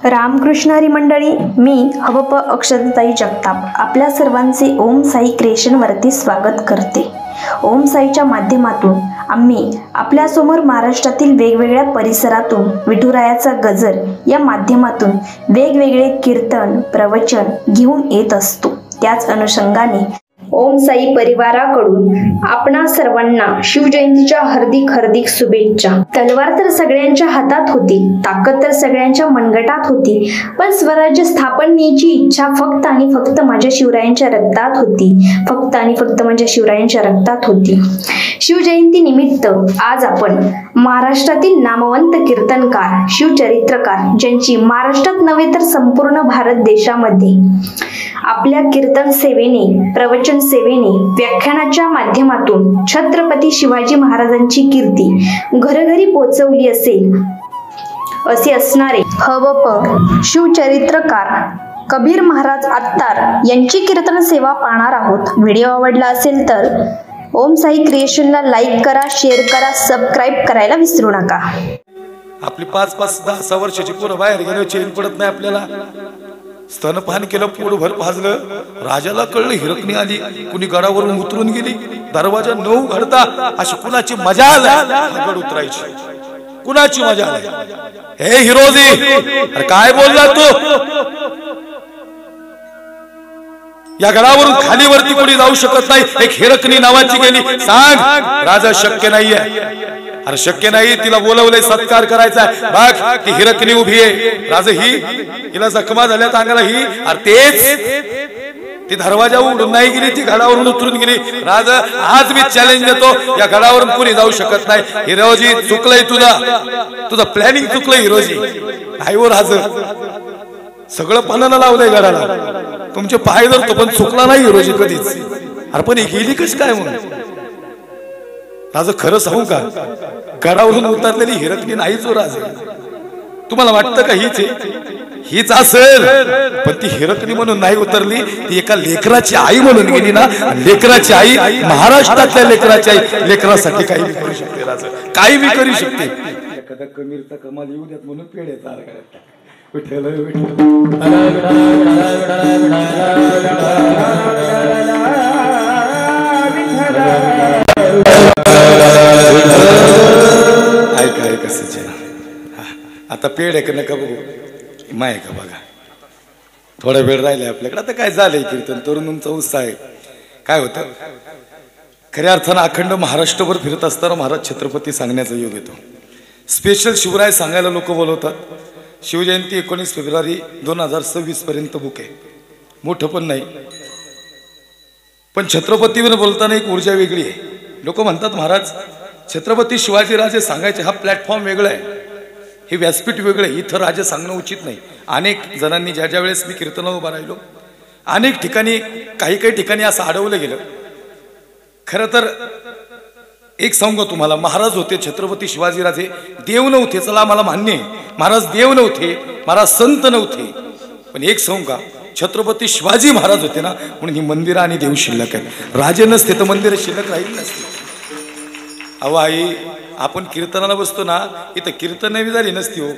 रामकृष्णारी मंडळी, मी हवप अक्षताताई जगताप आपल्या सर्वांचे ओम साई क्रिएशनवरती स्वागत करते। ओम साईच्या माध्यमातून आम्ही आपल्यासमोर महाराष्ट्रातील वेगवेगळ्या परिसरातून विठुरायाचा गजर या माध्यमातून वेगवेगळे कीर्तन प्रवचन घेऊन येत असतो। त्याच अनुषंगाने ओम साई परिवाराकडून आपणा सर्वांना शिवजयंतीच्या हार्दिक शुभेच्छा। तलवार तर सगळ्यांच्या हातात होती, ताकद तर सगळ्यांच्या मनगटात होती, पण स्वराज्य स्थापनेची इच्छा फक्त आणि फक्त माझ्या शिवरायांच्या रक्तात होती, फक्त आणि फक्त माझ्या शिवरायांच्या रक्तात होती। शिवजयंती निमित्त आज आपण महाराष्ट्रातील नामवंत कीर्तनकार शिवचरित्रकार ज्यांची महाराष्ट्रात नव्हे तर संपूर्ण भारत देशामध्ये आपल्या कीर्तन सेवेने प्रवचन सेवेने व्याख्यानाच्या माध्यमातून छत्रपती शिवाजी महाराजांची कीर्ती घरोघरी पोहोचवली असेल असे असणारे हवप शिवचरित्रकार कबीर महाराज आत्तार यांची कीर्तन सेवा पाहणार आहोत। व्हिडिओ आवडला असेल तर ओम साई क्रिएशनला लाईक करा, शेअर करा, सबस्क्राइब करायला विसरू नका। आपली 5-5, 10 वर्षाची पोरं बाहेर गेलो, चेन पडत नाही आपल्याला। स्तनपान केलं, पोटभर भाजलं, राजाला कळलं हिरकणी आली, कुणी गडावरून उतरून गेली, दरवाजा न उघडता अशी कुणाची मजा आली गड उतरायची, कुणाची मजा आली। हे हिरोजी, अरे काय बोलला तू? या गडावरून खालीवरती कोणी जाऊ शकत नाही, एक हिरकणी नावाची गेली, सांग राजा शक्य नाहीये। अरे शक्य नाही, तिला बोलवलंय, सत्कार करायचा, बघ ती हिरकणी उभी आहे, राजा ही हिला जखमा झाल्यात अंगाला ही, अरे तेच ती दरवाजा उघडून नाही गेली, ती गडावरून उतरून गेली। राजा आज मी चॅलेंज देतो, या गडावरून कोणी जाऊ शकत नाही। हिरोजी चुकलंय, तुझं प्लॅनिंग चुकलंय हिरोजी। नाही हो राजा, सगळं पानाला लावलंय गडाला, तुमचे पाय धरतो पण चुकला नाही हिरोजी कधीच। अरे पण ही गेली कशी काय म्हणून? राजा खरं सांगू का, गडावरून उतरलेली हिरकणी नाहीच हो राजा। तुम्हाला वाटतं का हीच आहे? हीच असेल, पण ती हिरकणी म्हणून नाही उतरली, ती एका लेकराची आई म्हणून गेली ना। लेकराची आई, महाराष्ट्रातल्या लेकराची आई, लेकरासाठी काही बी करू शकते राजा, काही बी करू शकते। एखादा कमीरचा कमाल येऊ द्यात म्हणून पेढे चालत विठ्ठल ऐका सचिन, आता पेड आहे का नका बघू, माय का बघा, थोडा वेळ राहिलाय आपल्याकडे। आता काय झालंय कीर्तन, तरुणांचा उत्साह आहे। काय होतं, खऱ्या अर्थानं अखंड महाराष्ट्रभर फिरत असताना महाराज छत्रपती सांगण्याचा योग येतो। स्पेशल शिवराय सांगायला लोक बोलवतात। शिवजयंती 19 फेब्रुवारी 2026 पर्यंत बुक आहे, मोठं पण नाही, पण छत्रपतीवर बोलताना एक ऊर्जा वेगळी आहे। लोक म्हणतात महाराज छत्रपती शिवाजीराजे सांगायचे, हा प्लॅटफॉर्म वेगळा आहे, हे व्यासपीठ वेगळं आहे, इथं राजे सांगणं उचित नाही। अनेक जणांनी ज्या वेळेस मी कीर्तनाला उभा राहिलो, अनेक ठिकाणी काही ठिकाणी असं अडवलं गेलं। खरं तर एक सांगू तुम्हाला, महाराज होते छत्रपती शिवाजीराजे, देव नव्हते, चला मला मान्य आहे, महाराज देव नव्हते, महाराज संत नव्हते, पण एक सांगू का, छत्रपती शिवाजी महाराज होते ना, म्हणून ही मंदिरं आणि देव शिल्लक आहेत। राजे नसते तर मंदिरं शिल्लक राहिली नसते। अहो आई, आपण कीर्तनाला बसतो ना, इथं कीर्तन बी झाली नसती हो,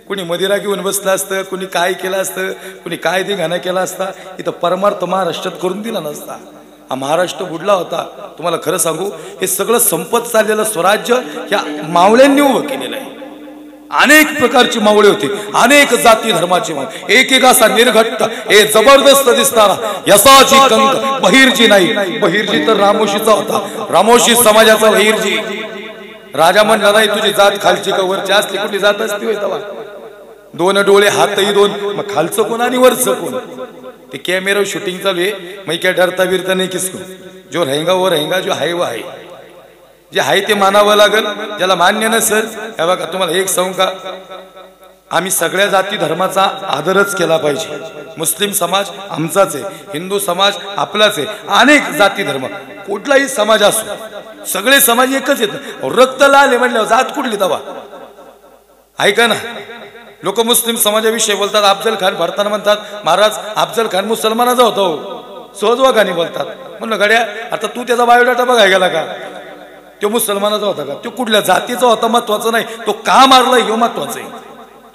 कुणी मदिरा घेऊन बसलं असतं, कुणी काय केलं असतं, कुणी काय धिंगाणा केला असता, इथं परमार्थ महाराष्ट्रात करून दिला नसता। हा महाराष्ट्र बुडला होता। तुम्हाला खरं सांगू, हे सगळं संपत चाललेलं स्वराज्य या मावळ्यांनी उभं केलेलं आहे। अनेक प्रकारची मावळे होते, अनेक जाती धर्माचे मावळे, एक असा निर्घट्ट हे जबरदस्त दिसणारा यसाची कंक बहिर्जी नाही, बहिर्जी तर रामोशीचा होता, रामोशी समाजाचा बहिर्जी। राजा म्हणला नाही तुझी जात खालची का वरची असली, कुठली जात असती होय तेव्हा? 2 डोळे हातही 2, मग खालचं कोण आणि वरचं कोण? ते कॅमेरा शूटिंग चालू आहे, मग काय डरता बिरता नाही किसको, जो रहेगा वो रहेगा, जो आहे वो आहे, जे आहे ते मानावं लागल, ज्याला मान्य नसेल। हे बघा तुम्हाला एक सांगू का, आम्ही सगळ्या जाती धर्माचा आदरच केला पाहिजे। मुस्लिम समाज आमचाच आहे, हिंदू समाज आपलाच आहे, अनेक जाती धर्म कुठलाही समाज असो, सगळे समाज एकच आहेत। रक्त लाल आहे म्हणल्यावर जात कुठली तवा? ऐका ना, लोक मुस्लिम समाजाविषयी बोलतात, अफजल खान भरताना म्हणतात महाराज अफजल खान मुसलमानाचा होता हो, सहजवागाने बोलतात। म्हणलं गड्या, आता तू त्याचा बायोडाटा बघाय गेला का? तो मुसलमानाचा होता का? तो कुठल्या जातीचा होता महत्वाचं नाही, तो का मारला हे महत्वाचं आहे।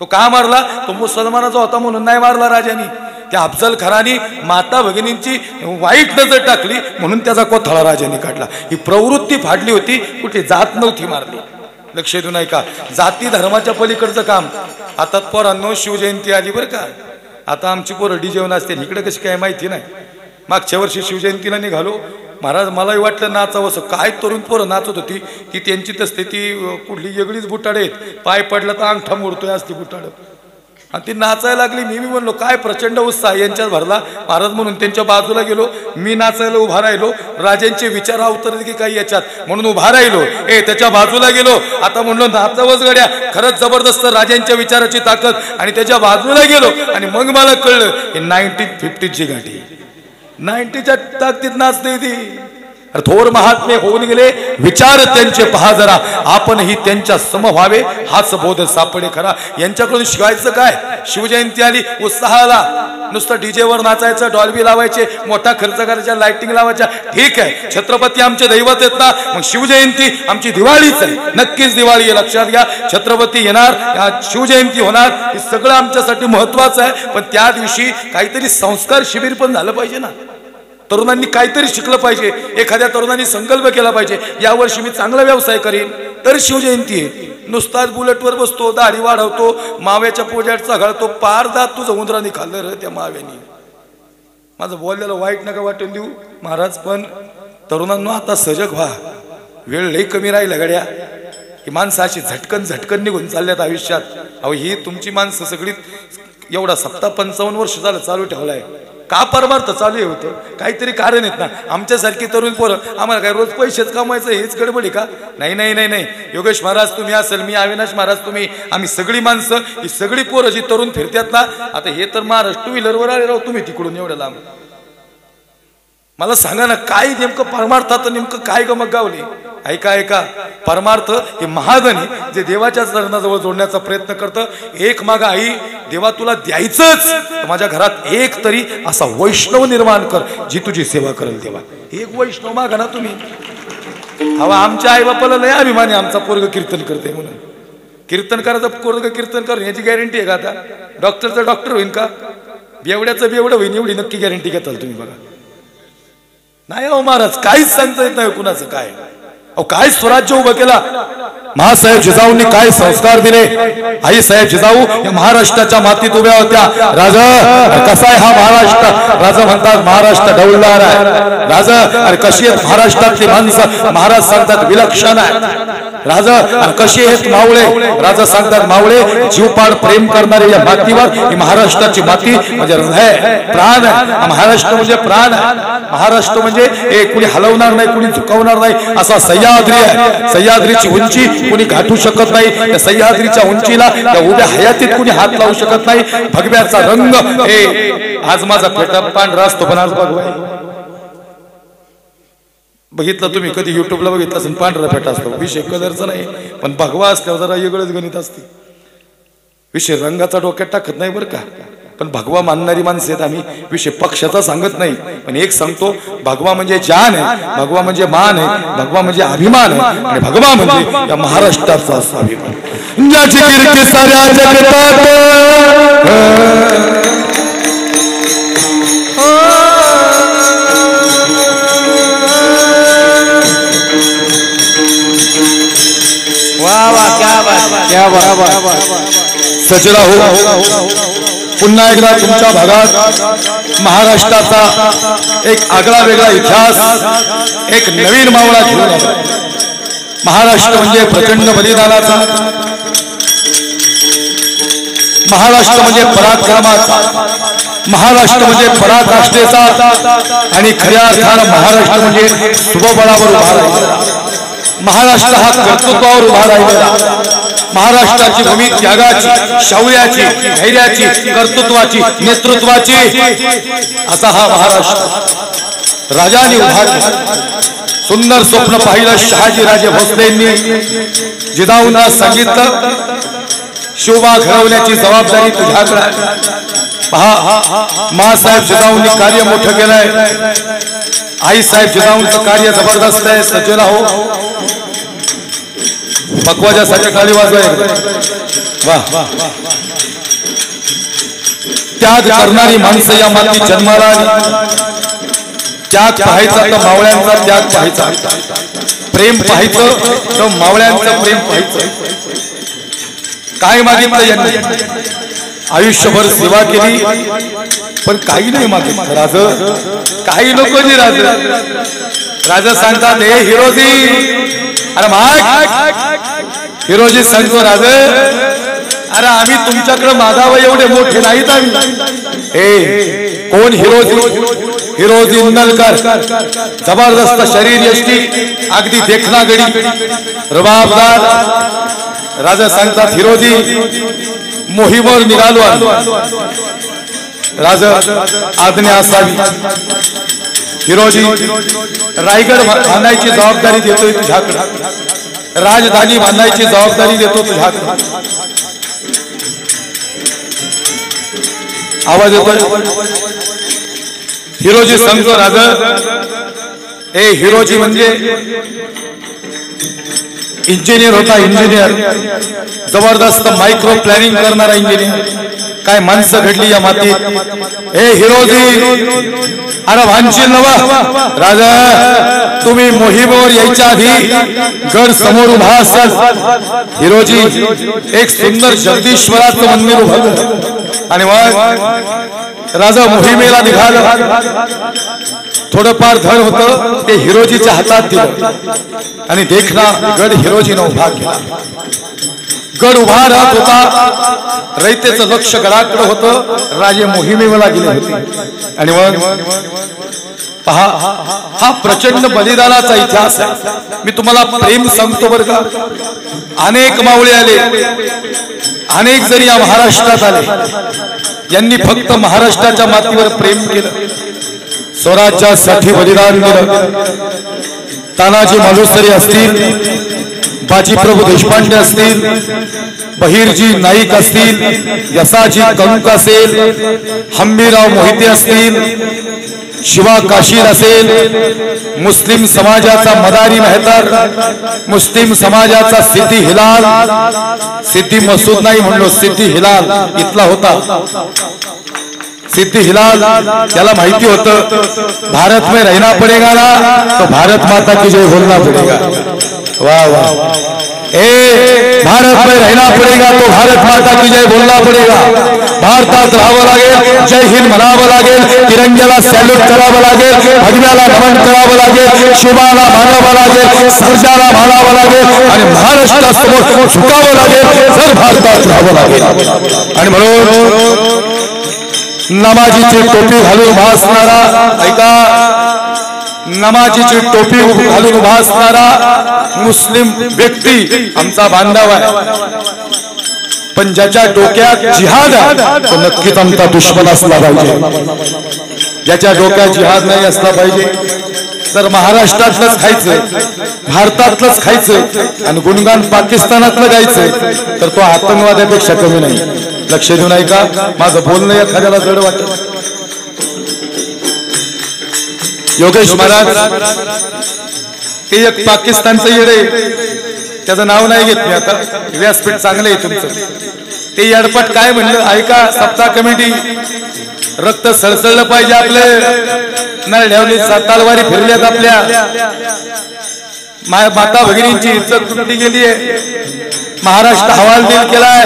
तो का मारला? तो मुसलमानाचा होता म्हणून नाही मारला राजानी. त्या अफजल खानाने माता भगिनींची वाईट नजर टाकली म्हणून त्याचा कोथळा राजाने काढला. ही प्रवृत्ती फाडली होती, कुठे जात नव्हती मारली. लक्ष देऊ नाही का? जाती धर्माच्या पलीकडचं काम. आता पोरांनो शिवजयंती आली बरं का. आता आमची पोरं डीजेवर असते, इकडे कशी काय माहिती नाही. मागच्या वर्षी शिवजयंतीला निघालो, महाराज मलाही वाटलं नाचावं असं. काय तरुण पोरं नाचत होती. ती त्यांची तसते ती कुठली वेगळीच बुटाड आहेत. पाय पडला तर अंगठा मोडतोय असती बुटाड. आणि ती नाचायला लागली. मी म्हणलो काय प्रचंड उत्साह यांच्यात भरला महाराज म्हणून त्यांच्या बाजूला गेलो. मी नाचायला उभा राहिलो. राजांचे विचार अवतरले की काही याच्यात म्हणून उभा राहिलो. त्याच्या बाजूला गेलो. आता म्हणलो नाचावंच गड्या, खरंच जबरदस्त राजांच्या विचाराची ताकद. आणि त्याच्या बाजूला गेलो आणि मग मला कळलं हे 1950ची गाठी. 90च्या ताकदीत नाचते ती. थोर महात्मे होऊन गेले, विचार त्यांचे पहा जरा, आपणही त्यांच्या सम व्हावे हाच बोध सापडे खरा. यांच्याकडून शिकायचं काय? शिवजयंती आली, उत्साह आला. नुसतं डीजेवर नाचायचं, डॉल्बी लावायचे, मोठा खर्च करायचा, लाइटिंग लावायच्या, ठीक आहे. छत्रपती आमचे दैवत आहेत ना, मग शिवजयंती आमची दिवाळीच आहे. नक्कीच दिवाळी आहे, लक्षात घ्या. छत्रपती येणार, शिवजयंती होणार, हे सगळं आमच्यासाठी महत्वाचं आहे. पण त्या दिवशी काहीतरी संस्कार शिबिर पण झालं पाहिजे ना. तरुणांनी काहीतरी शिकलं पाहिजे. एखाद्या तरुणांनी संकल्प केला पाहिजे, यावर्षी मी चांगला व्यवसाय करीन. तर शिवजयंती आहे. नुसताच बुलेटवर बसतो, दाढी वाढवतो, माव्याच्या पोजाटचा घालतो, पार जात तुझं उंदराने खाल्लं र त्या माव्यानी. माझं बोललेलं वाईट नका वाटून देऊ महाराज, पण तरुणांनो आता सजग व्हा. वेळ लई कमी राहिला गड्या. ही माणसं अशी झटकन निघून चालल्यात आयुष्यात. अहो ही तुमची माणसं सगळी एवढा 57 वर्ष झालं चालू ठेवलाय. का परमार्थ चालू होतं? काहीतरी कारण आहेत ना. आमच्यासारखी तरुण पोरं, आम्हाला काय रोज पैसेच कमवायचं हेच गडबडी का? नाही नाही नाही नाही. योगेश महाराज तुम्ही असेल, मी अविनाश महाराज तुम्ही, आम्ही सगळी माणसं, ही सगळी पोरं जी तरुण फिरतात ना. आता हे तर महाराज 2 व्हीलरवर आले राव तुम्ही तिकडून एवढं लांब. मला सांगा ना काय नेमकं परमार्थात नेमकं काय गमक गावली? ऐका, परमार्थ हे महागणी जे देवाच्या चरणाजवळ जोडण्याचा प्रयत्न करतं. एक मागा आई, देवा तुला द्यायचंच, माझ्या घरात एक तरी असा वैष्णव निर्माण कर जी तुझी सेवा करेल. देवा एक वैष्णव मागा ना तुम्ही. हवा आमच्या आई बापाला लय अभिमानी आमचा पोरग कीर्तन करते म्हणून. कीर्तन करायचं पोरग कीर्तन कर याची गॅरंटी आहे का? आता डॉक्टरचं डॉक्टर होईन का? बेवड्याचं बेवडं होईन एवढी नक्की गॅरंटी घेताल तुम्ही? बघा नाही हो महाराज, काहीच सांगता येत नाही कुणाचं काय. अहो काय स्वराज्य उभं केला. महासाहेब जिजाऊंनी काय संस्कार दिले. आई साहेब जिजाऊ या महाराष्ट्राच्या मातीत उभ्या होत्या. राजा कसा आहे हा महाराष्ट्र? राजा म्हणतात महाराष्ट्र डौलदार आहे. राजा अरे कशी आहेत महाराष्ट्रातली माणसं? महाराज सांगतात विलक्षण आहे. राजा कशी आहेत मावळे? राजा सांगतात मावळे जीवपाड प्रेम करणारे या मातीवर. ही महाराष्ट्राची माती म्हणजे हृदय प्राण आहे. महाराष्ट्र म्हणजे प्राण आहे. महाराष्ट्र म्हणजे कुणी हलवणार नाही, कुणी झुकवणार नाही असा सह्याद्री आहे. सह्याद्रीची उंची कुणी गाठू शकत नाही. त्या सह्याद्रीच्या उंचीला त्या उभ्या हयातीत कुणी हात लावू शकत नाही. भगव्याचा रंग हे आज माझा फेटा पांढरा असतो, पण आज भगवा बघितलं तुम्ही कधी युट्यूबला बघितलं असेल, पांढरा फेटा असतो. विषय कलरचा नाही, पण भगवा असल्यावर जरा वेगळंच गणित असते. विषय रंगाचा डोक्यात टाकत नाही बरं का. पण भगवा मानणारी माणसं आहेत आम्ही. विषय पक्षाचा सांगत नाही, पण एक सांगतो, भगवा म्हणजे जान आहे, भगवा म्हणजे मान आहे, भगवा म्हणजे अभिमान आहे, आणि भगवा म्हणजे या महाराष्ट्राचा अभिमान. ज्याची कीर्ती साऱ्या जगतात सजरा हो. पुन्हा एकदा तुमच्या भागात महाराष्ट्राचा एक आगळा वेगळा इतिहास, एक नवीन मावळा घेऊन आला. महाराष्ट्र म्हणजे प्रचंड बलिदानाचा, महाराष्ट्र म्हणजे पराक्रमाचा, महाराष्ट्र म्हणजे पराकाष्ठेचा, आणि खऱ्या अर्थानं महाराष्ट्र म्हणजे स्वबळावर उभा राहिलेला. महाराष्ट्र हा कर्तृत्वावर उभा राहिलेला. महाराष्ट्राची भूमी त्यागाची, शौर्याची, धैर्याची, कर्तृत्वाची, नेतृत्वाची असा हा महाराष्ट्र राजांनी उभा केला. सुंदर स्वप्न पाहिलं शहाजी राजे भोसलेंनी. जिजाऊंना सांगितलं शोभा घडवण्याची जबाबदारी तुझ्याकडे आहे. पहा मासाहेब जिजाऊंनी कार्य मोठं केलंय. आई साहेब जिजाऊंचं कार्य जबरदस्त आहे. सज्जन हो, पकवाजासाठी खाली वाजवाय. वाह त्याग करणारी माणसं या माती जन्माला आली. त्याग पाहायचा तर मावळ्यांचा त्याग पाहायचा, प्रेम पाहायचं तर मावळ्यांचं प्रेम पाहायचं. काय मागितलं यांनी? आयुष्यभर सेवा केली पण काही नाही मागितलं. राज काही नको जी. राजा सांगतात हे हिरोजी, अरे माग. हिरोजी सांगतो राज अरे आम्ही तुमच्याकडे मागावं एवढे मोठे नाहीत आम्ही. हे कोण हिरोजी? हिरोजी उन्नलकर, जबरदस्त शरीर यष्टी, अगदी देखना गडी, रुबाबदार. राजा सांगतात हिरोजी मोहीमवर निघालो. राजा आज्ञा असावी. हिरोजी रायगड बांधायची जबाबदारी देतोय तुझ्याकडे, राजधानी बांधायची जबाबदारी देतो तुझ्याकडे. आवाज येतोय? हिरोजी सांगतो राजा हे हिरोजी म्हणजे इंजिनियर होता. इंजिनियर, जबरदस्त मायक्रो प्लॅनिंग करणारा इंजिनियर. काय माणसं घडली या मातीत. हे हिरोजी अरे भानशील नवा. राजा तुम्ही मोहिमेवर यायच्या आधी गड समोर उभा असाल. हिरोजी एक सुंदर जगदीश्वराचं मंदिर उभं आणि मग राजा मोहिमेला निघाला. थोडंफार धड होतं ते हिरोजीच्या हातात दिलं आणि देखना गड हिरोजीनं उभा केला. गड उभा राहत होता, रयतेचं लक्ष गडाकडे होतं. राजे मोहिमेला गेले होते आणि मग पहा हा प्रचंड बलिदानाचा इतिहास आहे. मी तुम्हाला प्रेम सांगतो बरं का. अनेक मावळे आले, अनेक जरी या महाराष्ट्रात आले. यांनी फक्त महाराष्ट्राच्या मातीवर प्रेम केलं, स्वराज्यासाठी बलिदान दिलं. तानाजी मालुसरे असतील, बाजीप्रभू देशपांडे असतील, बहिरजी नाईक असतील, यसाजी कंक असेल, हंबीराव मोहिते असतील, शिवा काशीर असेल, मुस्लिम समाजाचा मदारी मेहतर, मुस्लिम समाजाचा सिद्धी हिलाल, सिद्धी मसूद नाही म्हणलो, सिद्धी हिलाल इथला होता. सिद्धी हिलाल त्याला माहिती होतं भारत में रहना पड़ेगा ना तो भारत माता की जय बोलना पड़ेगा. वाह वाह. ए भारत में रहना पड़ेगा तो भारत माता की जय बोलना पड़ेगा. भारतात राहावं लागेल, जय हिंद म्हणावं लागेल, तिरंग्याला सॅल्यूट करावं लागेल, भगव्याला नमन करावं लागेल, शिवाला मानावं लागेल, सर्जाला मानावं लागेल आणि महाराष्ट्रासमोर झुकावं लागेल जर भारतात राहावं लागेल. आणि म्हणून नमाजीची टोपी घालून उभा असणारा, ऐका, नमाजीची टोपी घालून उभा असणारा मुस्लिम व्यक्ती आमचा बांधव आहे. पण ज्याच्या डोक्यात जिहाद आहे तो नक्कीच आमचा दुश्मन असला पाहिजे. ज्याच्या डोक्यात जिहाद नाही असला पाहिजे. तर महाराष्ट्रातलंच खायचंय, भारतातलंच खायचंय आणि गुणगान पाकिस्तानातलं गायचंय तर तो आतंकवाद्यापेक्षा कमी नाही. लक्ष देऊ नाही का? माझं बोलणं एखाद्याला जड वाटत. योगेश महाराज ते एक पाकिस्तानचं येडे, त्याचं नाव नाही घेत मी आता, व्यासपीठ चांगलं आहे तुमचं. ते येडपट काय म्हणलं ऐका. सप्ताह कमिटी रक्त सळसळलं पाहिजे आपले, नळढ्यावली तलवारी फिरल्यात आपल्या, माता भगिनींची इज्जत तुटली गेली आहे. महाराष्ट्र हवालदिल केलाय.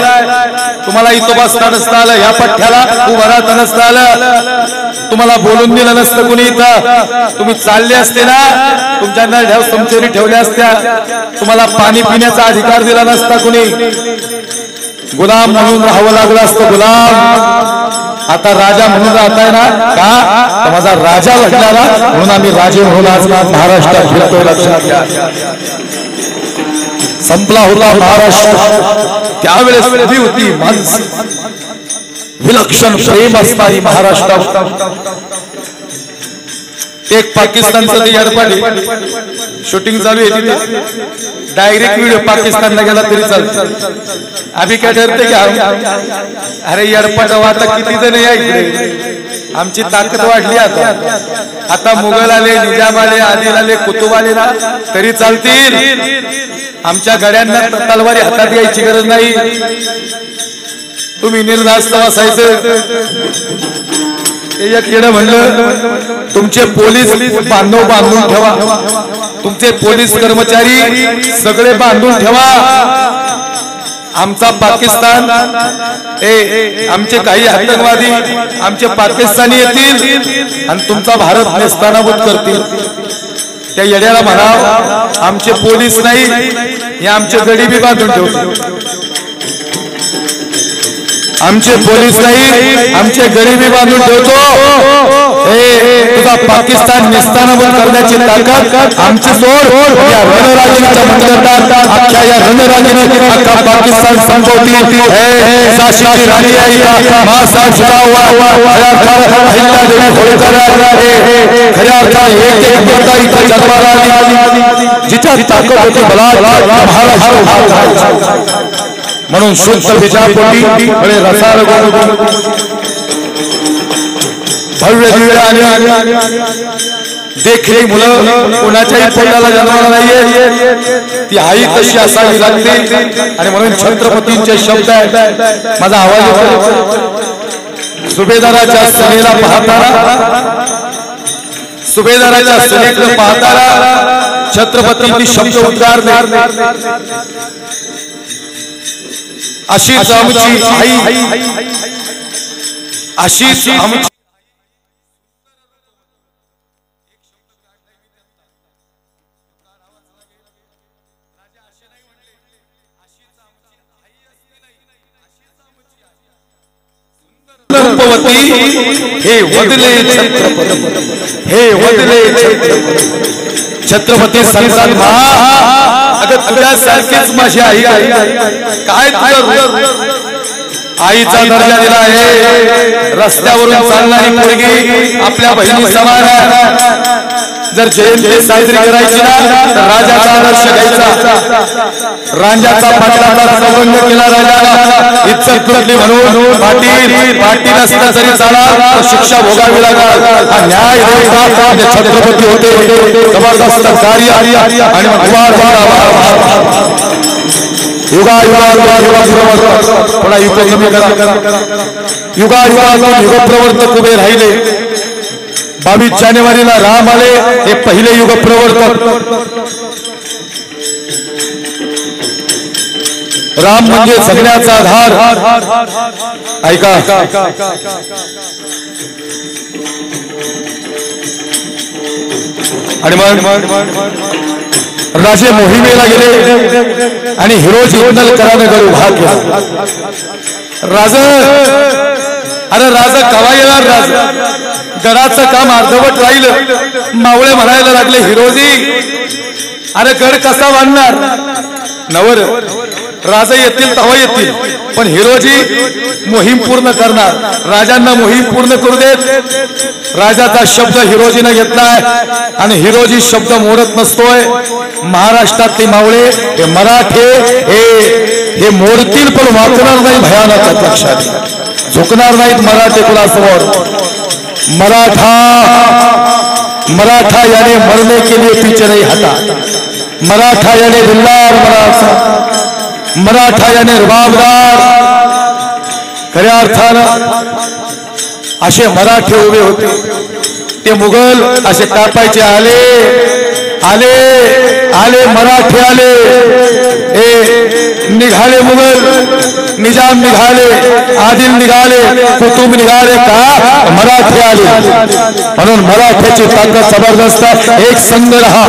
तुम्हाला इथं बसता नसता आलं, ह्या पठ्ठ्याला उभं राहता नसता आलं, तुम्हाला बोलून दिलं नसतं कुणी इथं. तुम्ही चालले असते ना, तुमच्या नळढ्याव समचेरी ठेवल्या असत्या, तुम्हाला पाणी पिण्याचा अधिकार दिला नसता कुणी. गुलाम म्हणून राहावं लागलं असतं. गुलाम आता राजा म्हणून राहताय ना का? माझा राजा लढणारा म्हणून आम्ही राजे म्हणून आज महाराष्ट्रात फिरतोय. लक्षात घ्या. संपला होता महाराष्ट्र, त्यावेळेस कधी होती माणसं, विलक्षण प्रेम असणारी महाराष्ट्रात. एक पाकिस्तानचं ते येडपाडी शूटिंग चालू आहे तिथे डायरेक्ट व्हिडिओ पाकिस्तानला गेला तरी चालतो आम्ही काय ठरते की अरे येडपाटा वाटा किती जण या इकडे आमची ताकद वाढली आता मुघल आले निजाम आले आदिल आले कुतुब आले ना तरी चालतील आमच्या गड्यांना तलवारी हातात घ्यायची गरज नाही तुम्ही निर्धास्त बसायचं एक येणं म्हणलं तुमचे पोलीस बांधव बांधून ठेवा तुमचे पोलीस कर्मचारी सगळे बांधून ठेवा आमचा पाकिस्तान आमचे काही आतंकवादी आमचे पाकिस्तानी येतील आणि तुमचा भारत नेस्तानाबूत करतील त्या येड्याला म्हणाव आमचे पोलीस नाही हे आमचे गडी बी बांधून ठेवतील आमचे पोलीस नाही आमचे गरीबी बांधून ठेवतो तुझा पाकिस्तान नेस्तानाबूत करण्याची ताकद आमची सोड या रणरागिणीच्या मंदिरात अख्ख्या या रणरागिणी अख्खा पाकिस्तान संपवतील झाशीची राणी आई महासाहेब खऱ्या अर्थाने एक माता इथे जन्माला आली जिच्या ताकद होती महाराष्ट्र म्हणून शुद्ध विचारपोटी बडे रसाळ भव्य दिव्य देखील मुलं कोणाच्याही पोटाला जन्माला नाहीये ती आई कशी असावी लागते आणि म्हणून छत्रपतींचे शब्द आहेत माझा आवाज सुभेदाराच्या सेनेला पाहताना सुभेदाराच्या सेनेकडे पाहताना छत्रपतींनी शब्द उद्गारले अशीच आमची आई अशीच आमची हे वदले छत्रपती संतान अगं तुझ्यासारखीच माझी आई काय आईचा दर्जा दिला आहे रस्त्यावरून चालणारी मुलगी आपल्या बहिणी समान आहे जर जयंती साजरी करायची ना तर राजाचा आदर्श घ्यायचा रांजाचा पाटलाचा संबंध केला राजाला इज्जत तुटली म्हणून पाटील असता जरी चाला शिक्षा भोगावी लागणार हा न्याय छत्रपती होते जबरदस्त कार्य आणि युगप्रवर्तक उभे राहिले 22 जानेवारीला राम आले हे पहिले युगप्रवर्तक राम म्हणजे जगण्याचा आधार ऐका आणि राजे मोहिमेला गेले आणि हिरोजी इंदलकरांकडे उभा केला राजा अरे राजा कवा येणार राजा गडाचं काम अर्धवट राहिलं मावळे म्हणायला लागले हिरोजी अरे गड कसा बांधणार नवर राजा येतील तवा येतील पण हिरोजी मोहीम पूर्ण करणार राजांना मोहीम पूर्ण करू देत राजाचा शब्द हिरोजीने घेतलाय आणि हिरोजी शब्द मोडत नसतोय महाराष्ट्रातले मावळे हे मराठे हे मोडतील पण वाचणार नाही भयानक लक्षात झुकणार नाहीत मराठे कुलासमोर मराठा याने मरने के लिए पीछे नहीं हटा मराठा याने दिलदार मराठा याने रुबाबदार खऱ्या अर्थानं असे मराठे उभे होते ते मुघल असे कापायचे आले मराठे आले निघाले मुघल निजाम निघाले आदिल निघाले कुतुब निघाले का मराठे आले म्हणून मराठ्याची ताकद जबरदस्त एक संघ रहा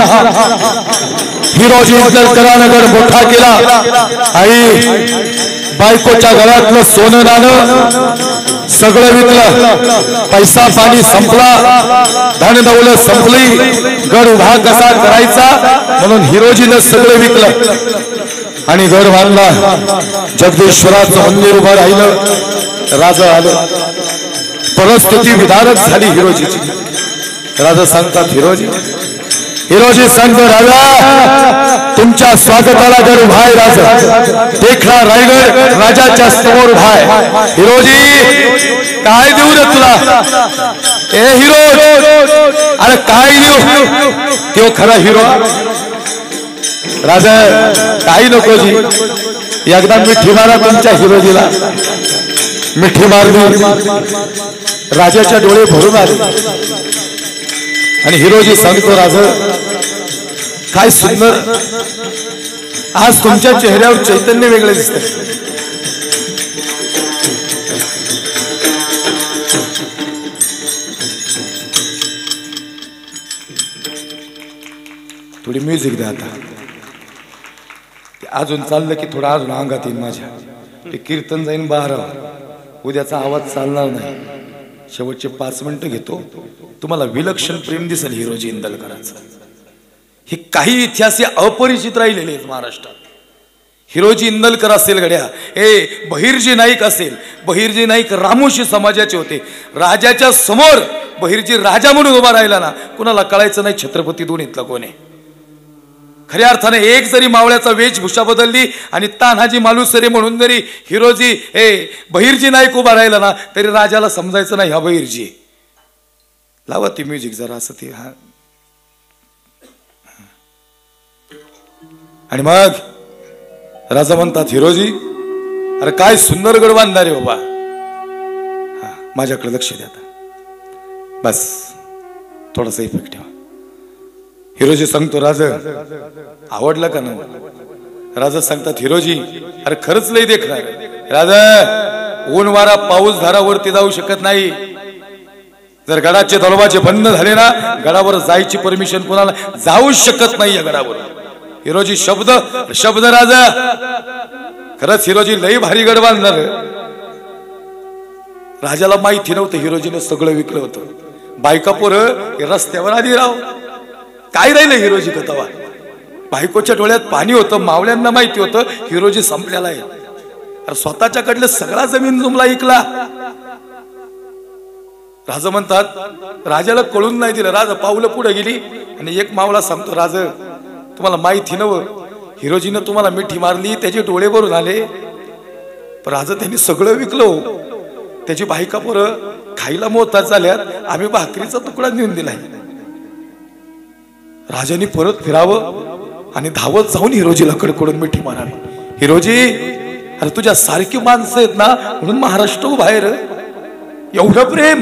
हिरोजी इंदलकरांकडे मोठा केला आई बायकोच्या घरातलं सोनं नाणं सगळं विकलं पैसा पाणी संपला धन दौलत संपली गड उभा कसा करायचा म्हणून हिरोजीनं सगळं विकलं आणि गड बांधला जगदीश्वराचं मंदिर उभं राहिलं राजा आलं परिस्थिती विदारक झाली हिरोजीची राजा सांगतात हिरोजी हिरोजी सांगतो राजा तुमच्या स्वागताला जर उभाय राजा देखला रायगड राजाच्या समोर उभाय हिरोजी काय देऊ रे तुला ए हिरो अरे काय देऊ तो खरा हिरो राजा काही नको जी एकदा मिठी मारा तुमच्या हिरोजीला मिठी मारली राजाच्या डोळे भरून आले आणि हिरोजी सांगतो राजा काय सुंदर आज तुमच्या चेहऱ्यावर चैतन्य वेगळे दिसते थोडी म्युझिक द्या आता अजून चाललं की थोडं अजून अंगात येईल माझ्या ते कीर्तन जाईन 12 उद्याचा आवाज चालणार नाही शेवटचे 5 मिनिटं घेतो तुम्हाला विलक्षण प्रेम दिसेल हिरोजी इंदलकरांचं हे काही इतिहास अपरिचित राहिलेले आहेत महाराष्ट्रात हिरोजी इंदलकर असेल गड्या हे बहिर्जी नाईक असेल बहिर्जी नाईक रामोशी समाजाचे होते राजाच्या समोर बहिर्जी राजा म्हणून उभा राहिला ना कुणाला कळायचं नाही छत्रपती दोन्हीतला कोण आहे खऱ्या अर्थाने एक जरी मावळ्याचा वेशभूषा बदलली आणि तान्हाजी मालुसरे म्हणून जरी हिरोजी हे बहिर्जी नाईक उभा राहिला ना तरी राजाला समजायचं नाही हा बहिर्जी लावा ती म्युझिक जरा असं ती हा आणि मग राजा म्हणतात हिरोजी अरे काय सुंदर गड बांधणार आहे बाबा हा माझ्याकडे लक्ष द्या बस थोडासा इफेक्ट ठेवा हिरोजी सांगतो राजा आवडलं का नाही राजा सांगतात हिरोजी अरे खरंच लई देखणार राजा ऊन वारा पाऊस धारावरती जाऊ शकत नाही जर गडाचे दरवाजे बंद झाले ना गडावर जायची परमिशन कोणाला जाऊ शकत नाही या गडावर हिरोजी शब्द राजा खरंच हिरोजी लई भारी गड बांधणार राजाला माहिती नव्हतं हिरोजीने सगळं विकलं होतं बायका पोरं रस्त्यावर आधी राव काय राहिलं हिरोजी कथावा बायकोच्या डोळ्यात पाणी होतं मावळ्यांना माहिती होतं हिरोजी संपलेला आहे अरे स्वतःच्याकडले सगळा जमीन जुमला ऐकला राजा म्हणतात राजाला कळून नाही दिलं राजा पावलं पुढे गेली आणि एक मावळा सांगतो राजा तुम्हाला माहिती नव्हतं हिरोजीनं तुम्हाला मिठी मारली त्याचे डोळे भरून आले पण राजा त्यांनी सगळं विकलं त्याची बायका पोरं खायला मोहताज झाल्यात आम्ही भाकरीचा तुकडा नेऊन दिलाय राजाने परत फिरावं आणि धावत जाऊन हिरोजीला कडकडून मिठी मारावी हिरोजी अरे तुझ्या सारखी माणसं आहेत ना म्हणून महाराष्ट्र बाहेर एवढं प्रेम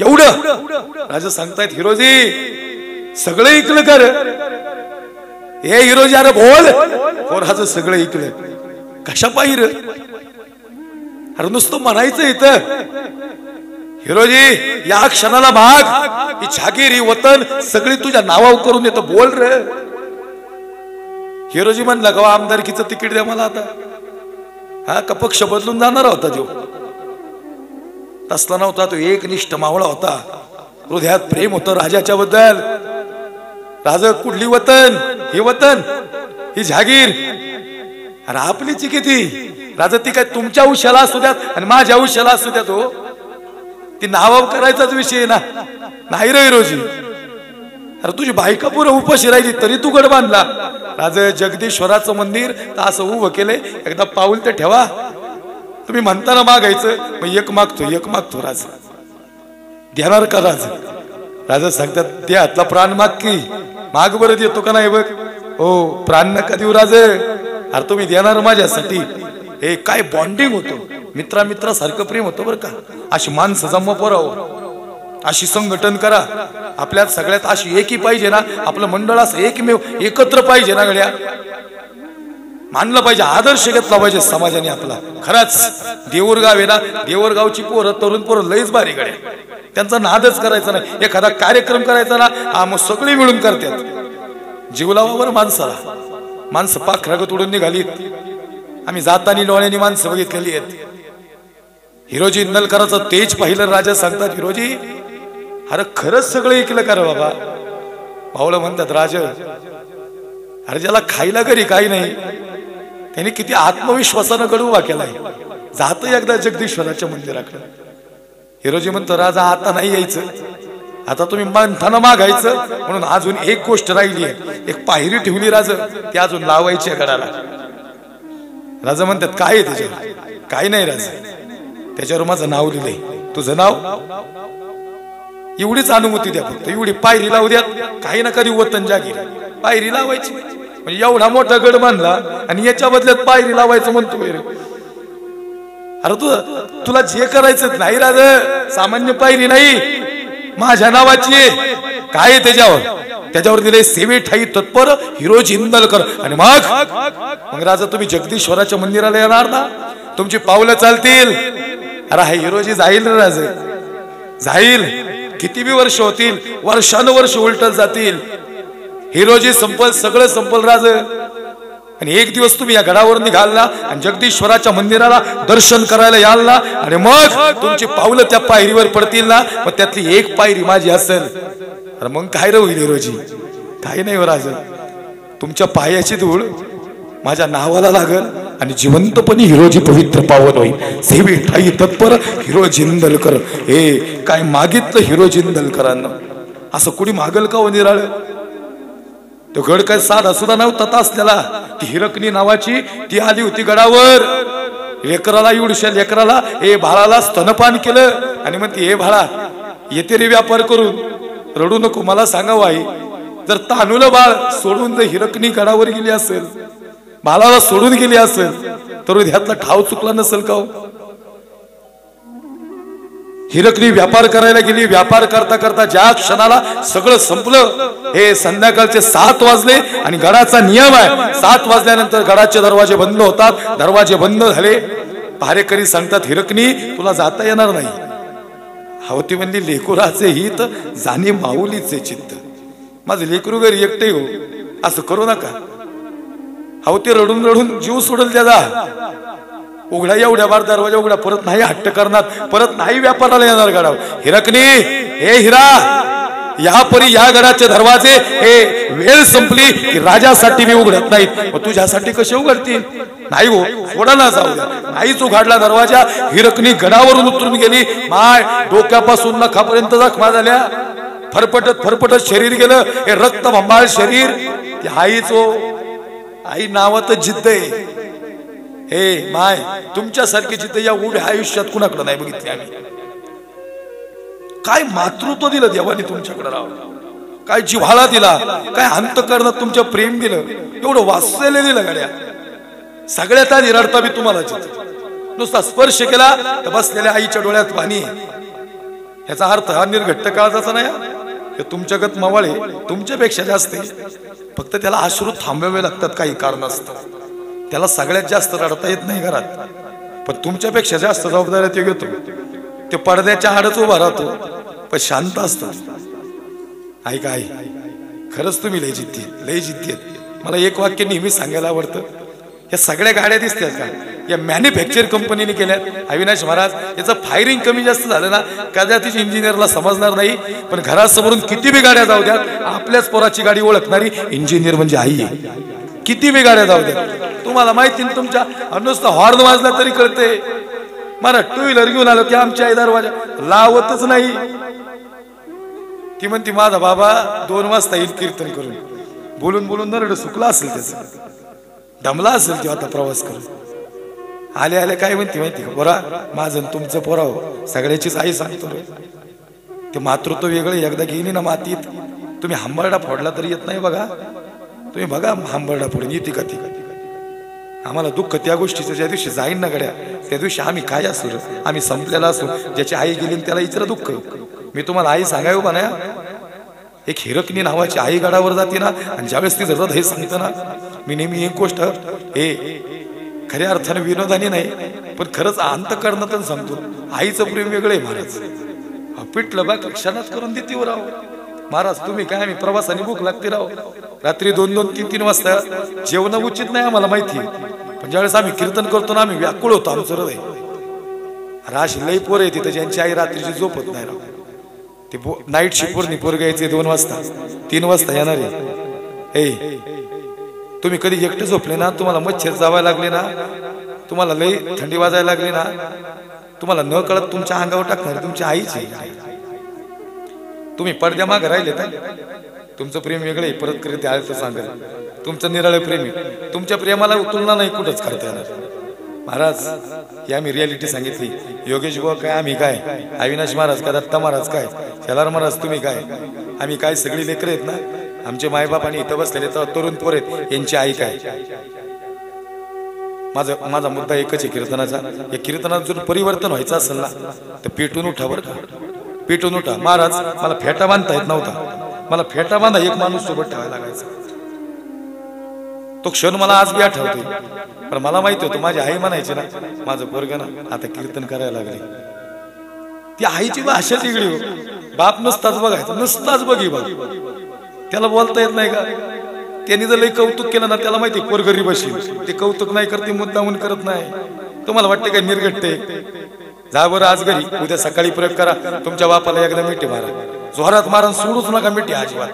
एवढं राजा सांगतायत हिरोजी सगळं ऐकलं कर हे हिरोजी अरे बोल हो राजा सगळं ऐकलं कशा पाहिर अरे नुसतं म्हणायचं इथं हिरोजी या क्षणाला भाग ही झागीर ही वतन सगळी तुझ्या नावावर करून येतं बोल रे हिरोजी म्हणला का आमदारकीचं तिकीट द्या मला आता हा का पक्ष बदलून जाणार होता जो तसला नव्हता तो एकनिष्ठ मावळा होता हृदयात प्रेम होतं राजाच्या बद्दल राजा कुठली वतन ही वतन ही झागीर अरे आपलीची किती राजा ती काय तुमच्या आयुष्याला असू द्यात आणि माझ्या आयुष्याला असू द्यात हो ती नावाव करायचाच विषय ना नाही रे हिरोजी अरे तुझी बायका पुरं उपाशी राहिली तरी तू गड बांधला राजा जगदीश्वराचं मंदिर तर असं उभं केलंय एकदा पाऊल तर ठेवा तुम्ही म्हणताना मागायचं मग एक मागतो राजा देणार का राजा सांगतात ते हातला प्राण माग की माग बरं देतो का नाही बघ हो प्राण नका देऊ राजे अरे तुम्ही देणार माझ्यासाठी हे काय बॉन्डिंग होतो मित्रासारखं प्रेम होतं बरं का अशी माणसं जमवा पोरावं अशी संघटन करा आपल्यात सगळ्यात अशी एकी पाहिजे ना आपलं मंडळ असं एकमेव एकत्र पाहिजे ना गड्या मानलं पाहिजे आदर्श घेतला पाहिजे समाजाने आपला खरंच देऊरगाव आहे ना देऊरगावची पोरं तरुण पोरं लईच भारी गड्या त्यांचा नादच करायचा नाही एखादा कार्यक्रम करायचा ना मग सगळी मिळून करतात जीव लावावर माणसाला माणसं पाखरागत उडून निघालीत आम्ही जातानी डोळ्यांनी माणसं बघितलेली आहेत हिरोजी इंदलकराचं तेज पाहिलं राजा सांगतात हिरोजी अरे खरंच सगळं ऐकलं का रे बाबा भाऊला म्हणतात राजा अरे ज्याला खायला घरी काही नाही त्यांनी किती आत्मविश्वासानं गड उभा केलाय जात एकदा जगदीश्वराच्या मंदिराकडे हिरोजी म्हणतो राजा आता नाही यायचं आता तुम्ही मंथानं मागायचं म्हणून अजून एक गोष्ट राहिली आहे, एक पायरी ठेवली राज, ती अजून लावायची आहे गडाला. राजा म्हणतात काय आहे त्याच्यावर? काय नाही राज, त्याच्यावर माझं नाव लिहिलंय. तुझं नाव? एवढीच अनुमती द्या फक्त, एवढी पायरी लावू द्या, काही ना कधी वतन जागीर. पायरी लावायची म्हणजे एवढा मोठा गड बांधला आणि याच्या बदल्यात पायरी लावायचं म्हणतो. अरे तुला जे करायचं नाही राज, सामान्य पायरी नाही, माझ्या नावाची. काय त्याच्यावर दिले सेवे ठाई तत्पर हिरोजी इंदलकर. आणि मग राजा तुम्ही जगदीश्वराच्या मंदिराला येणार ना, तुमची पावलं चालतील. अरे हा हिरोजी जाईल ना राज, जाईल. किती बी वर्ष होतील, वर्षानुवर्ष उलटत जातील, हिरोजी संपल, सगळं संपल राज. आणि एक दिवस तुम्ही या गडावर निघाल ना आणि जगदीश्वराच्या मंदिराला दर्शन करायला याल ना, आणि मग तुमची पावलं त्या पायरीवर पडतील ना, मग त्यातली एक पायरी माझी असेल. अरे मग काय होईल हिरोजी? काही नाही हो राज, तुमच्या पायाची धूळ माझ्या नावाला लागल आणि जिवंतपणी हिरोजी पवित्र पावन होईल. सेवी ठाई तत्पर हिरोजी इंदलकर. हे काय मागितलं हिरोजी इंदलकरांना, असं कुणी मागल का हो निराळ? तो गड काय साधा सुद्धा नव्हता असलेला. ती हिरकणी नावाची ती आली होती गडावर, लेकराला, एवढ्या लेकराला, हे बाळाला स्तनपान केलं आणि म्हणते हे बाळा येते रे व्यापार करून, रडू नको. मला सांगावं आई, जर तानुलं बाळ सोडून जर हिरकणी गडावर गेली असेल, बाळाला सोडून गेली असेल, तर ह्यातला ठाव चुकला नसेल का हो? हिरकणी व्यापार करायला गेली, व्यापार करता करता ज्या क्षणाला सगळं संपलं, हे संध्याकाळचे 7 वाजले आणि गडाचा नियम आहे 7 वाजल्यानंतर गडाचे दरवाजे बंद होतात. दरवाजे बंद झाले, पहारेकरी सांगतात हिरकणी तुला जाता येणार नाही. हवती म्हणली लेकुराचे हित जाणे माऊलीचे चित्त. माझं लेकरू घरी एकटे हो, असं करू नका. हवती रडून रडून जीव सोडल त्याचा. उघडा एवढ्या बार दरवाजा उघडा, परत नाही हट्ट करणार, परत नाही व्यापाराला येणार गडावर. हिरकणी हे हिरा, यापरी या गडाचे दरवाजे हे वेळ संपली की राजासाठी मी उघडत नाहीत, मग तुझ्यासाठी कसे उघडतील? नाही हो, सोडा ना जाऊ द्या. नाहीच उघडला दरवाजा. हिरकणी गडावरून उतरून गेली. माय डोक्यापासून नखापर्यंत जखमा झाल्या. फरफटत फरफटत शरीर गेलं, हे रक्त भंबाळ शरीर. ती आईच हो, आई नावातच जिद्द आहे. हे माय, तुमच्यासारखी जिद्द या उभ्या आयुष्यात कुणाकडे नाही बघितली आम्ही. काय मातृत्व दिलं देवाने तुमच्याकडे राव, काय जिव्हाळा दिला, काय अंतःकरणात तुमच्या प्रेम दिलं, एवढं वात्सल्य दिलं गड्या. सगळ्यात आधी रडता बी तुम्हाला नुसता स्पर्श केला तर बसलेल्या आईच्या डोळ्यात पाणी. ह्याचा अर्थ हा निर्घट्ट काळजाचा नाही, हे तुमच्यागत मवाळे तुमच्यापेक्षा जास्त. फक्त त्याला अश्रू थांबवावे लागतात, काही कारण असतं. त्याला सगळ्यात जास्त रडता येत नाही घरात, पण तुमच्यापेक्षा जास्त जबाबदाऱ्या ते घेतो. ते पडद्याच्या आडच उभा राहतो, पण शांत असतो. ऐका आई, खरंच तुम्ही लय जिद्दी, लय जिद्दी आहेत. मला एक वाक्य नेहमी सांगायला आवडतं. या सगळ्या गाड्या दिसतात का, या मॅन्युफॅक्चर कंपनीने केल्यात. अविनाश महाराज, याचं फायरिंग कमी जास्त झालं ना, कदाचित इंजिनियरला समजणार नाही, पण घरासमोरून किती बी गाड्या जाऊ द्या, आपल्याच पोराची गाडी ओळखणारी इंजिनियर म्हणजे आई आहे. किती बी गाड्या जाऊ द्या, तुम्हाला माहिती ना, तुमच्या नुसता हॉर्न वाजला तरी कळते. मला 2 व्हीलर घेऊन आलो की आमची आई दरवाजा लावतच नाही. ती म्हणती माझा बाबा 2 वाजता येईल कीर्तन करून. बोलून बोलून नरड सुकला असेल, त्याचा दमला असेल तो आता प्रवास करून. आले आले काय म्हणते माहिती का, बरा माझं तुमचं पोराव सगळ्याचीच आई सांगतो रे. ते मातृत्व वेगळं, एकदा गेली ना मातीत, तुम्ही हंबरडा फोडला तरी येत नाही. बघा तुम्ही, बघा हंबरडा फोडून येते का ती. आम्हाला दुःख त्या गोष्टीचं ज्या दिवशी जाईन ना गड्या, त्या दिवशी आम्ही काय असू, आम्ही संपलेला असू. ज्याची आई गेली त्याला इतर दुःख. मी तुम्हाला आई सांगाय उभा ना, एक हिरकणी नावाची आई गडावर जाते ना, आणि ज्यावेळेस ती जर हे सांगतं ना, मी नेहमी एक गोष्ट हे खऱ्या अर्थाने विनोदाने नाही, पण खरंच अंतःकरणातून सांगतो, आईचं प्रेम वेगळं आहे महाराज. पिटलं बा क्षणात करून देते हो राव महाराज. तुम्ही काय, आम्ही प्रवासाने भूक लागते राव, रात्री 2-2, 3-3 वाजता जेवण उचित नाही आम्हाला माहिती, पण ज्यावेळेस आम्ही कीर्तन करतो ना, आम्ही व्याकुळ होतो. आमचं हृदय राशी लई पोर आहे तिथं, ज्यांची आई रात्रीची झोपत नाही राव. ते नाईट शिफ्टवरनी पोर घ्यायचे 2 वाजता 3 वाजता येणार आहे. तुम्ही कधी एकटे झोपले ना, तुम्हाला मच्छर चावायला लागले ना, तुम्हाला लई थंडी वाजायला लागली ना, तुम्हाला न कळत तुमच्या अंगावर टाकणार तुमची आईच आहे. तुम्ही पडद्या मागे राहिले तर तुमचं प्रेम वेगळं आहे, परत करीत आलं तर सांगेल तुमचं निराळे प्रेम आहे. तुमच्या प्रेमाला तुलना नाही कुठंच करता येणार. महाराज ही आम्ही रियालिटी सांगितली. योगेश बुवा काय, आम्ही काय, अविनाश महाराज काय, दत्ता महाराज काय, शेलार महाराज तुम्ही काय, आम्ही काय सगळी लेकरं आहेत ना. आमचे मायबाप आणि इथं बसलेले तरुण पोर आहेत, यांची आई काय. माझा मुद्दा एकच आहे कीर्तनाचा. या कीर्तनात जर परिवर्तन व्हायचं असेल ना तर पेटून उठा बरं का, पेटून उठा. महाराज मला फेटा बांधता येत नव्हता, मला फेटा बांधा एक माणूस सोबत ठेवायला लागायचा. तो क्षण मला आज बी आठवतोय. पण मला माहिती होतं माझी आई म्हणायची ना, माझं पोरगं ना आता कीर्तन करायला लागले. ती आईची भाषाच वेगळी हो. बाप नसताच बघायचा, नसताच बघी बघ, त्याला बोलता येत नाही का. त्यांनी जर लई कौतुक केलं ना, त्याला माहिती पोर गरीब अशी, ते कौतुक नाही करते, मुद्दामून करत नाही. तुम्हाला वाटते काय निर्गटते. जा बरं आज घरी, उद्या सकाळी प्रयोग करा. तुमच्या बापाला एकदा मिठी मारा, जोरात मारा, सोडूच नका मिठी अजिबात.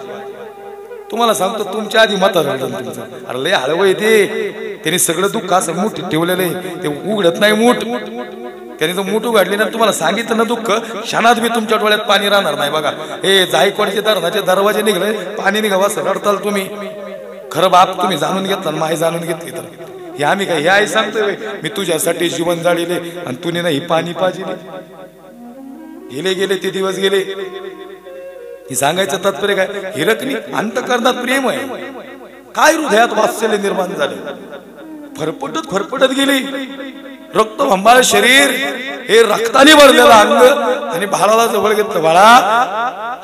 तुम्हाला सांगतो तुमच्या आधी मत तुमचं. अरे लय हळवं येते. त्यांनी सगळं दुःख असं मूठ ठेवलेलं आहे, ते उघडत नाही मूठ. त्यांनी जर मूठ उघडली ना, तुम्हाला सांगितलं ना दुःख, क्षणात मी तुमच्या डोळ्यात पाणी राहणार नाही. बघा हे जायकवाडीचे धरणाचे दरवाजे निघले, पाणी निघावा असं रडताल तुम्ही. खरं बाप तुम्ही जाणून घेतला, माय जाणून घेतली तर हे आम्ही काय, हे आई सांगतोय मी तुझ्यासाठी जीवन जाळले आणि तुने नाही पाणी पाजिले. गेले गेले ते दिवस गेले. हे सांगायचं तात्पर्य काय, हिरकणी अंतकरणात प्रेम आहे, काय हृदयात वात्सल्य निर्माण झालं. फरफटत फरफटत गेली, रक्त भंबाळ शरीर, हे रक्ताने भरलेलं अंग. आणि बाळाला जवळ घेतलं. बाळा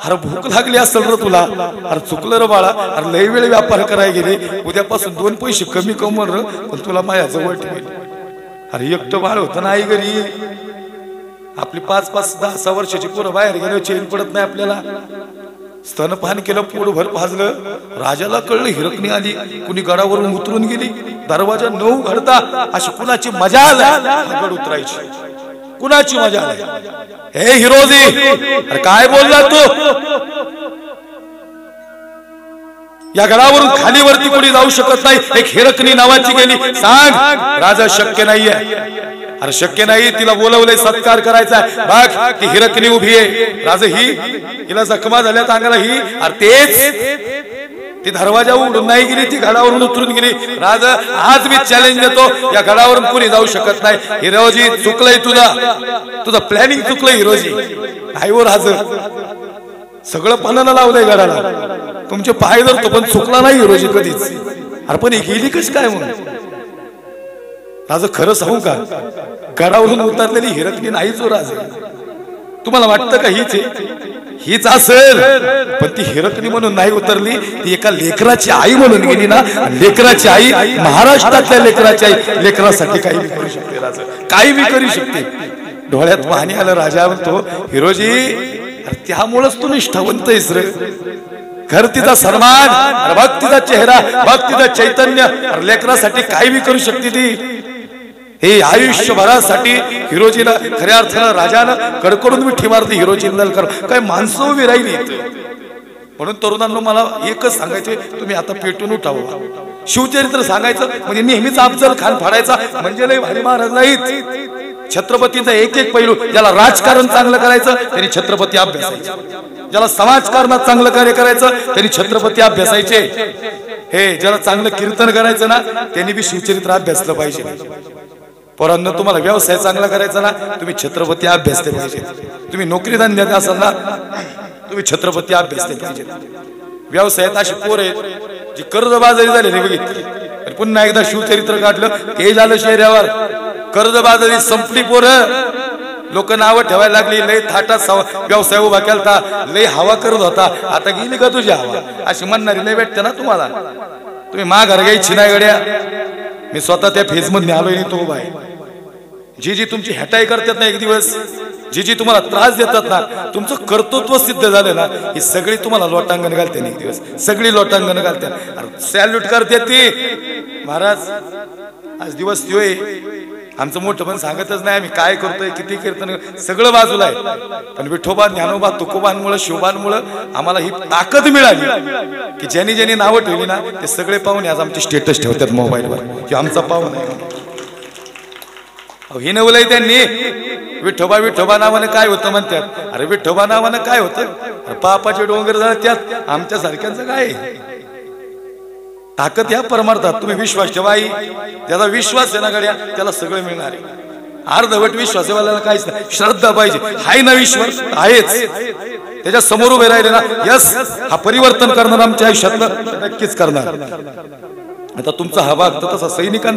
अरे भूक लागली असेल र तुला, अरे चुकलं र बाळा, अरे लई वेळ व्यापार करायला गेले, उद्यापासून 2 पैसे कमी कमवून र, पण तुला माझ्या जवळ ठेवेल. अरे एकटं बाळ होतं ना आई घरी. आपली 5-5, 10-6 वर्षाची पोरं बाहेर गेलो, चेन पडत नाही आपल्याला. स्तनपान केलं, पोटभर भाजलं. राजाला कळलं हिरकणी आली, कुणी गडावरून उतरून गेली. दरवाजा न उघडता अशी कुणाची मजा आली गड उतरायची, कुणाची मजा आली. हे हिरोजी अरे काय बोलला तू. या गडावरून खालीवरती कोणी जाऊ शकत नाही. एक हिरकणी नावाची गेली. सांग राजा शक्य नाहीये. अरे शक्य नाही, तिला बोलवलंय, सत्कार करायचा. बघ ती हिरकणी उभी आहे. राजा ही हिला जखमा झाल्यात अंगाला ही. अरे तेच ती दरवाजा उघडून नाही गेली, ती गडावरून उतरून गेली. राजा आज मी चॅलेंज देतो, या गडावरून कोणी जाऊ शकत नाही. हिरोजी चुकलंय तुझं प्लॅनिंग चुकलंय हिरोजी. नाही हो राज, सगळं पानाला लावलंय गडाला, तुमचे पाय धरतो पण चुकला नाही हिरोजी कधीच. अरे पण ही गेली कशी काय म्हणून. राजा खरं सांगू का, गडावरून उतरलेली हिरकणी नाही जो राज. तुम्हाला वाटतं का हीच आहे? हीच असेल, पण ती हिरकणी म्हणून नाही उतरली, ती एका लेकराची आई म्हणून गेली ना. लेकराची आई, महाराष्ट्रातल्या लेकराची आई, लेकरासाठी काही बी करू शकते राजा, काही बी करू शकते. डोळ्यात पाणी आलं. राजा म्हणतो हिरोजी त्यामुळेच तू निष्ठावंत आहेस रे. घर तिचा सन्मान, बघ तिचा चेहरा, बघ तिचं चैतन्य. लेकरासाठी काही बी करू शकते ती. हे आयुष्यभरासाठी हिरोजीला खऱ्या अर्थानं राजानं कडकडून मिठी मारली हिरोजीला. काय माणसं उभी राहिली. म्हणून तरुणांना मला एकच सांगायचे, तुम्ही आता पेटून उठावं. शिवचरित्र सांगायचं म्हणजे नेहमीच अफजल खान फाडायचा म्हणजे लय भारी महाराज नाहीत. छत्रपतीचा एक एक पैलू, ज्याला राजकारण चांगलं करायचं त्यांनी छत्रपती अभ्यासायचे, ज्याला समाजकारणात चांगलं कार्य करायचं त्यांनी छत्रपती अभ्यासायचे. हे ज्याला चांगलं कीर्तन करायचं ना त्यांनी बी शिवचरित्र अभ्यासलं पाहिजे. पोरांनो तुम्हाला व्यवसाय चांगला करायचा ना, तुम्ही छत्रपती अभ्यासले पाहिजे. तुम्ही नोकरी धंद्यात असाल ना, तुम्ही छत्रपती अभ्यासले पाहिजे. व्यवसायात अशी पोर आहेत जी कर्जबाजारी झालेली बघितली, पुन्हा एकदा शिवचरित्र काढलं हे झालं चेहऱ्यावर. कर्जबाजारी संपली पोरं, लोक नावं ठेवायला लागली. लय थाटा व्यवसाय उभा केलता, लय हवा करत होता, आता गेली का तुझी हवा अशी म्हणणारी लय भेटते ना तुम्हाला. तुम्ही माघार घ्यायची नाही गड्या. मी स्वतः त्या फेज मध्ये आलोय तो उभा आहे. जी जी तुमची हॅटाई करतात ना एक दिवस, जी जी तुम्हाला त्रास देतात ना, तुमचं कर्तृत्व सिद्ध झालं ना, ही सगळी तुम्हाला लोटांगण घालते एक दिवस, सगळी लोटांगण घालते. सॅल्यूट करते ती. महाराज आज दिवस योय आमचं मोठं पण सांगतच नाही आम्ही काय करतोय, किती कीर्तन, सगळं बाजूला आहे. पण विठोबा, ज्ञानोबा, तुकोबांमुळे, शिवबांमुळे आम्हाला ही ताकद मिळाली की ज्यांनी ज्यांनी नावं ठेवली ना ते सगळे पाहून आज आमचे स्टेटस ठेवतात मोबाईलवर की आमचा पाहून आहे. हे नवलंय त्यांनी. विठोबा विठोबा नावानं काय होतं म्हणतात. अरे विठोबा नावानं काय होतं, पापाचे डोंगर झाले त्यात आमच्या सारख्यांचं काय ताकद या परमार्थात. तुम्ही विश्वास ठेवा. ज्याचा विश्वास आहे ना गड्या त्याला सगळं मिळणार आहे. अर्धवट विश्वास आहे काहीच नाही. श्रद्धा पाहिजे. हाय ना विश्वास आहेच. त्याच्या समोर उभे राहिले ना यस हा परिवर्तन करणार आमच्या आयुष्यातलं नक्कीच करणार. आता तुमचा हा भाग तर तसा सैनिकांचा